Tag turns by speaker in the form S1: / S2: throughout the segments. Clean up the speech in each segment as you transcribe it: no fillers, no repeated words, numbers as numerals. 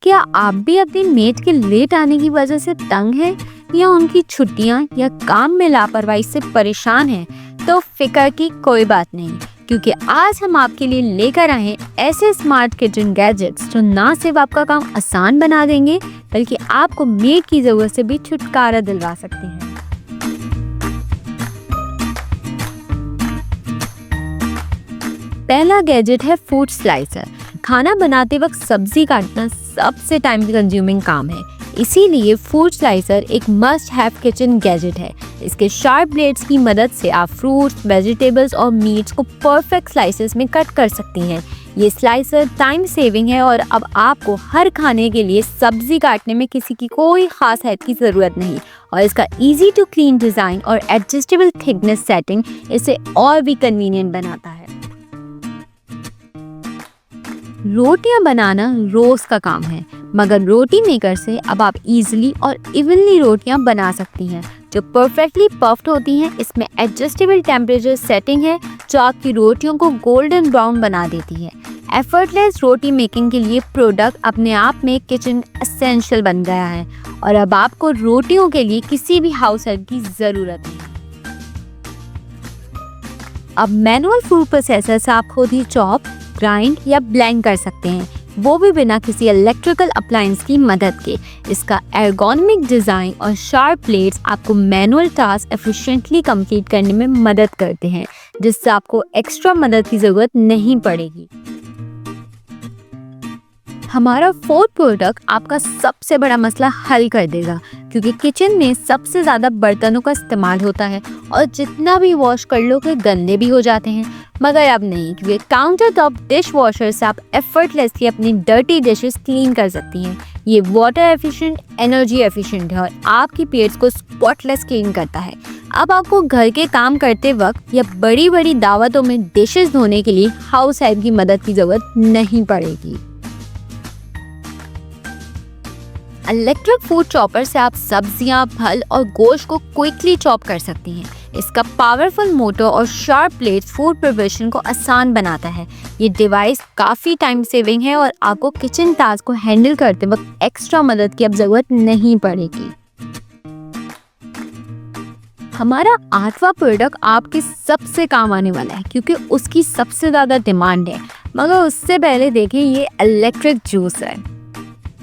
S1: क्या आप भी अपनी मेट के लेट आने की वजह से तंग हैं या उनकी छुट्टियां या काम में लापरवाही से परेशान हैं? तो फिक्र की कोई बात नहीं, क्योंकि आज हम आपके लिए लेकर आए हैं ऐसे स्मार्ट किचन गैजेट्स जो ना सिर्फ आपका काम आसान बना देंगे बल्कि आपको मेट की जरूरत से भी छुटकारा दिलवा सकते हैं। पहला गैजेट है फूड स्लाइसर। खाना बनाते वक्त सब्जी काटना सबसे टाइम कंज्यूमिंग काम है, इसीलिए फूड स्लाइसर एक मस्ट हैव किचन गैजेट है। इसके शार्प ब्लेड्स की मदद से आप फ्रूट्स, वेजिटेबल्स और मीट्स को परफेक्ट स्लाइसेस में कट कर सकती हैं। ये स्लाइसर टाइम सेविंग है और अब आपको हर खाने के लिए सब्जी काटने में किसी की कोई खास हेल्प की ज़रूरत नहीं, और इसका इजी टू क्लीन डिज़ाइन और एडजस्टेबल थिकनेस सेटिंग इसे और भी कन्वीनियंट बनाता है। रोटियां बनाना रोज का काम है, मगर रोटी मेकर से अब आप इजीली और इवनली रोटियां बना सकती हैं जो परफेक्टली पफ्ड होती हैं। इसमें एडजस्टेबल टेम्परेचर सेटिंग है जो आपकी रोटियों को गोल्डन ब्राउन बना देती है। एफर्टलेस रोटी मेकिंग के लिए प्रोडक्ट अपने आप में किचन एसेंशियल बन गया है और अब आपको रोटियों के लिए किसी भी हाउस हेल्प की जरूरत नहीं। अब मैनुअल फूड प्रोसेसर से आप खुद ही चॉप, ग्राइंड या ब्लेंड कर सकते हैं, वो भी बिना किसी इलेक्ट्रिकल अप्लायंस की मदद के। इसका एर्गोनॉमिक डिज़ाइन और शार्प ब्लेड्स आपको मैनुअल टास्क एफिशिएंटली कंप्लीट करने में मदद करते हैं, जिससे आपको एक्स्ट्रा मदद की ज़रूरत नहीं पड़ेगी। हमारा फोर्थ प्रोडक्ट आपका सबसे बड़ा मसला हल कर देगा, क्योंकि किचन में सबसे ज़्यादा बर्तनों का इस्तेमाल होता है और जितना भी वॉश कर लो के गंदे भी हो जाते हैं। मगर अब नहीं, क्योंकि काउंटर टॉप डिश वॉशर से आप एफर्टलेसली अपनी डर्टी डिशेस क्लीन कर सकती हैं। ये वाटर एफिशिएंट, एनर्जी एफिशिएंट है और आपकी प्लेट्स को स्पॉटलेस क्लीन करता है। अब आपको घर के काम करते वक्त या बड़ी बड़ी दावतों में डिशेस धोने के लिए हाउस हेल्प की मदद की ज़रूरत नहीं पड़ेगी। इलेक्ट्रिक फूड चॉपर से आप सब्जियां, फल और गोश्त को क्विकली चॉप कर सकती हैं। इसका पावरफुल मोटर और शार्प ब्लेड फूड प्रिपरेशन को आसान बनाता है। ये डिवाइस काफ़ी टाइम सेविंग है और आपको किचन टास्क को हैंडल करते वक्त एक्स्ट्रा मदद की अब ज़रूरत नहीं पड़ेगी। हमारा आठवां प्रोडक्ट आपके सबसे काम आने वाला है, क्योंकि उसकी सबसे ज़्यादा डिमांड है। मगर उससे पहले देखिए ये electric juicer.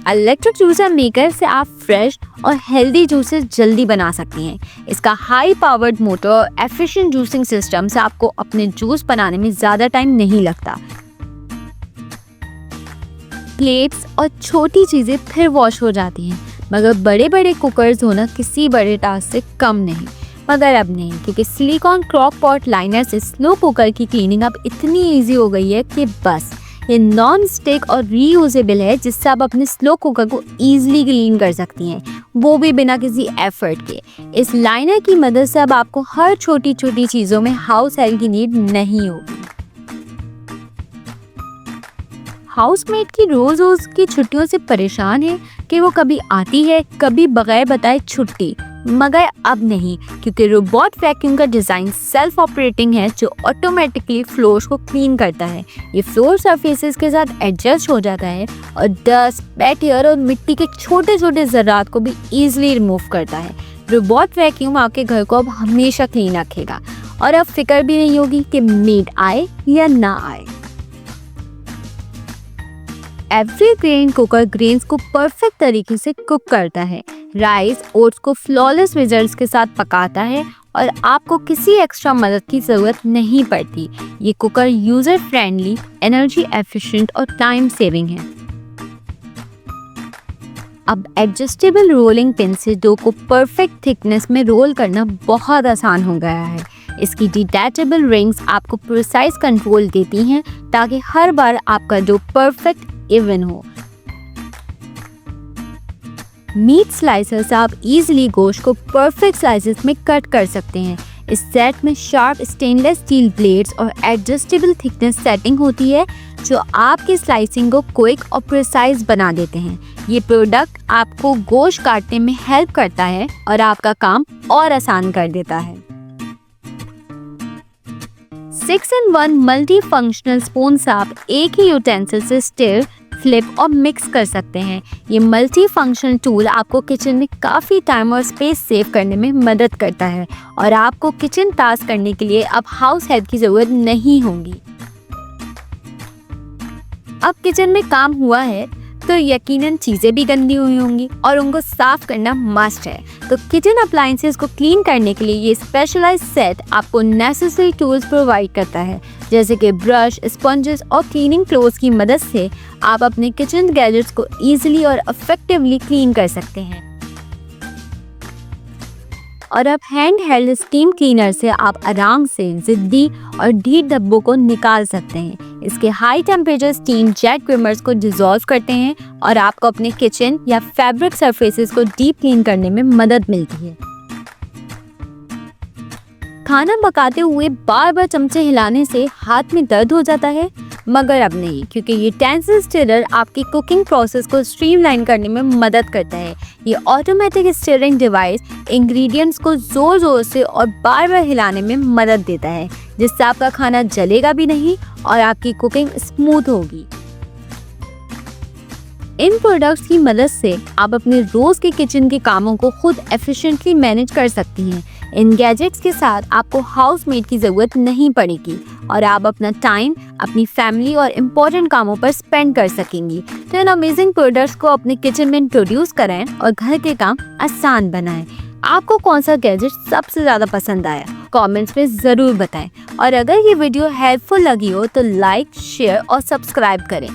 S1: Electric juicer maker से आप फ्रेश और हेल्दी जूसेस जल्दी बना सकती हैं। इसका हाई पावर्ड मोटर और एफिशिएंट जूसिंग सिस्टम से आपको अपने जूस बनाने में ज़्यादा टाइम नहीं लगता। प्लेट्स और छोटी चीज़ें फिर वॉश हो जाती हैं, मगर बड़े बड़े कुकर्स होना किसी बड़े टास्क से कम नहीं। मगर अब नहीं, क्योंकि सिलिकॉन क्रॉक पॉट लाइनर से स्लो कुकर की क्लीनिंग अब इतनी ईजी हो गई है कि बस। ये नॉन स्टिक और रीयूजेबल है, जिससे आप अपने स्लो कुकर को ईजिली क्लीन कर सकती हैं, वो भी बिना किसी एफर्ट के। इस लाइनर की मदद से अब आपको हर छोटी छोटी चीज़ों में हाउस हेल्प की नीड नहीं होगी। हाउसमेट की रोज रोज की छुट्टियों से परेशान है कि वो कभी आती है कभी बगैर बताए छुट्टी, मगर अब नहीं, क्योंकि रोबोट वैक्यूम का डिज़ाइन सेल्फ ऑपरेटिंग है जो ऑटोमेटिकली फ्लोर्स को क्लीन करता है। ये फ्लोर सरफेसेस के साथ एडजस्ट हो जाता है और डस्ट, वेट एयर और मिट्टी के छोटे छोटे ज़रात को भी ईजिली रिमूव करता है। रोबोट वैक्यूम आपके घर को अब हमेशा क्लीन रखेगा और अब फिक्र भी नहीं होगी कि मेड आए या ना आए। एवरी ग्रेन कुकर ग्रेन्स को परफेक्ट तरीके से कुक करता है। राइस, ओट्स को फ्लॉलेस रिजल्ट्स के साथ पकाता है और आपको किसी एक्स्ट्रा मदद की ज़रूरत नहीं पड़ती। ये cooker user friendly, energy efficient और टाइम सेविंग है। अब एडजस्टेबल रोलिंग पिन से डो को परफेक्ट थिकनेस में रोल करना बहुत आसान हो गया है। इसकी डिटैचेबल रिंग्स आपको प्रिसाइज कंट्रोल देती हैं ताकि हर बार आपका डो परफेक्ट इवन हो। मीट स्लाइसर से आप इजीली गोश्त को परफेक्ट स्लाइसेस में कट कर सकते हैं। इस सेट में शार्प स्टेनलेस स्टील ब्लेड्स और एडजस्टेबल थिकनेस सेटिंग होती है जो आपकी स्लाइसिंग को क्विक और प्रिसाइज बना देते हैं। ये प्रोडक्ट आपको गोश्त काटने में हेल्प करता है और आपका काम और आसान कर देता है। 6-in-1 मल्टी फंक्शनल स्पून से आप एक ही यूटेंसिल से स्टिर, फ्लिप और मिक्स कर सकते हैं। ये मल्टी फंक्शन टूल आपको किचन में काफ़ी टाइम और स्पेस सेव करने में मदद करता है और आपको किचन टास्क करने के लिए अब हाउस हेल्प की ज़रूरत नहीं होगी। अब किचन में काम हुआ है तो यकीनन चीज़ें भी गंदी हुई होंगी और उनको साफ करना मस्ट है। तो किचन अप्लायंसेस को क्लीन करने के लिए ये स्पेशलाइज्ड सेट आपको नेसेसरी टूल्स प्रोवाइड करता है, जैसे कि ब्रश, स्पंजेस और क्लीनिंग क्लोथ्स की मदद से आप अपने किचन गैजेट्स को ईजिली और इफेक्टिवली क्लीन कर सकते हैं। और अब हैंड हेल्ड स्टीम क्लीनर से आप आराम से जिद्दी और ढीठ धब्बों को निकाल सकते हैं। इसके high temperature steam jet creamers को डिसॉल्व करते हैं और आपको अपने किचन या फैब्रिक सरफेसेस को डीप क्लीन करने में मदद मिलती है। खाना पकाते हुए बार बार चमचे हिलाने से हाथ में दर्द हो जाता है, मगर अब नहीं, क्योंकि ये टेंसिल स्टिरर आपकी कुकिंग प्रोसेस को स्ट्रीमलाइन करने में मदद करता है। ये ऑटोमेटिक स्टिरिंग डिवाइस इंग्रेडिएंट्स को जोर जोर से और बार बार हिलाने में मदद देता है, जिससे आपका खाना जलेगा भी नहीं और आपकी कुकिंग स्मूथ होगी। इन प्रोडक्ट्स की मदद से आप अपने रोज के किचन के कामों को खुद एफिशिएंटली मैनेज कर सकती हैं। इन गैजेट्स के साथ आपको हाउसमेट की ज़रूरत नहीं पड़ेगी और आप अपना टाइम अपनी फैमिली और इम्पोर्टेंट कामों पर स्पेंड कर सकेंगी। तो इन अमेजिंग प्रोडक्ट्स को अपने किचन में इंट्रोड्यूस करें और घर के काम आसान बनाएं। आपको कौन सा गैजेट सबसे ज़्यादा पसंद आया, कमेंट्स में ज़रूर बताएं। और अगर ये वीडियो हेल्पफुल लगी हो तो लाइक, शेयर और सब्सक्राइब करें